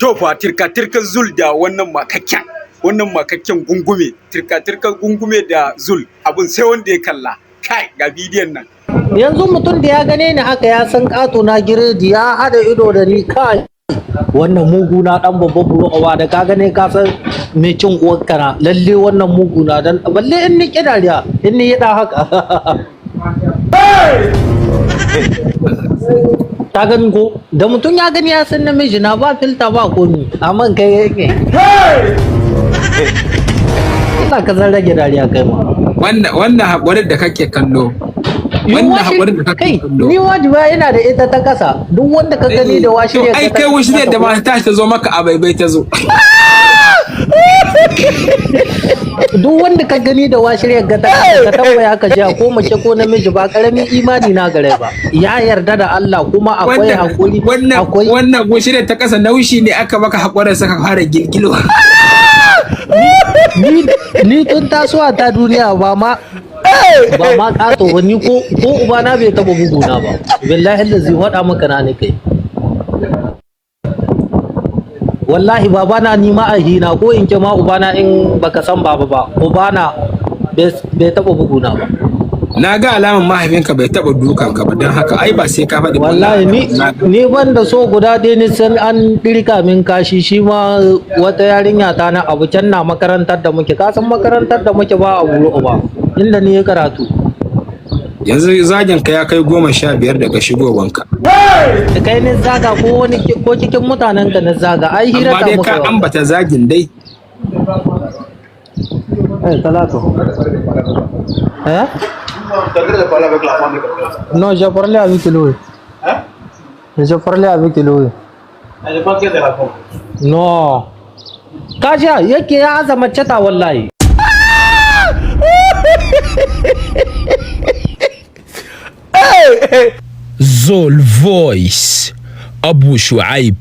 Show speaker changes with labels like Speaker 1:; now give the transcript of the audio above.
Speaker 1: To fa tirka zul da wannan makakken gungume tirka gungume da zul abun sai wanda ya kalla kai ga bidiyon nan.
Speaker 2: Yanzu mutum da ya gane ni haka ya san ƙato na giredi ya haɗa ido da ni kai wannan mugu na dan babban bulowa da ka gane ka san me cin uwar kana lalle wannan mugu na dan balle in ni kidariya in ni yada haka ta gani ko da mutum ya gani ya san namiji na ba filta ba komi amma kai yake ina ka zan rage dariya kai ma
Speaker 3: wannan haƙurin da kake kallo wannan haƙurin da kake kallo
Speaker 2: ni wajiba ina da ita ta kasa duk wanda ka gani da washi ne
Speaker 3: ai kai washi da ma ta zo maka a baibai ta zo
Speaker 2: duk wanda ka gani da washirya ga ta ka tambaya ka ji ko mace ko namiji ba karamin imani na gare ba ya yarda da Allah kuma akwai hakuri
Speaker 3: akwai wannan washirya ta kasa naushi ne aka maka hakurin saka fara gilgilo
Speaker 2: ni tun tasowa ta duniya ba ma kato ba ni ko ubana bai taba buguna ba billahi allazi wada maka na ne kai wallahi babana ni ma ahina ko in ce ma ubana in baka san baba ba ubana bai taba buguna ba
Speaker 3: na ga alaman mahaifinka bai taba dukan ka ba don haka ai ba sai ka faɗi
Speaker 2: wallahi ni ban da so guda ɗaya ni san an ɗirka min kashi shi ma wata yarinya ta na abu can na makarantar da muke ka san makarantar da muke ba a buru ba inda ni ya karatu
Speaker 3: yanzu zagin ka ya kai 15 daga shigowanka
Speaker 2: da kai ne zaga ko wani ko cikin mutanen ka na zaga ai hira ta muka
Speaker 3: amma dai ka ambata zagin dai
Speaker 2: Talatu hein non j'ai parlé avec lui j'ai parlé avec lui non kaja yake ya azama cata wallahi
Speaker 4: Zol Voice Abu Shuaib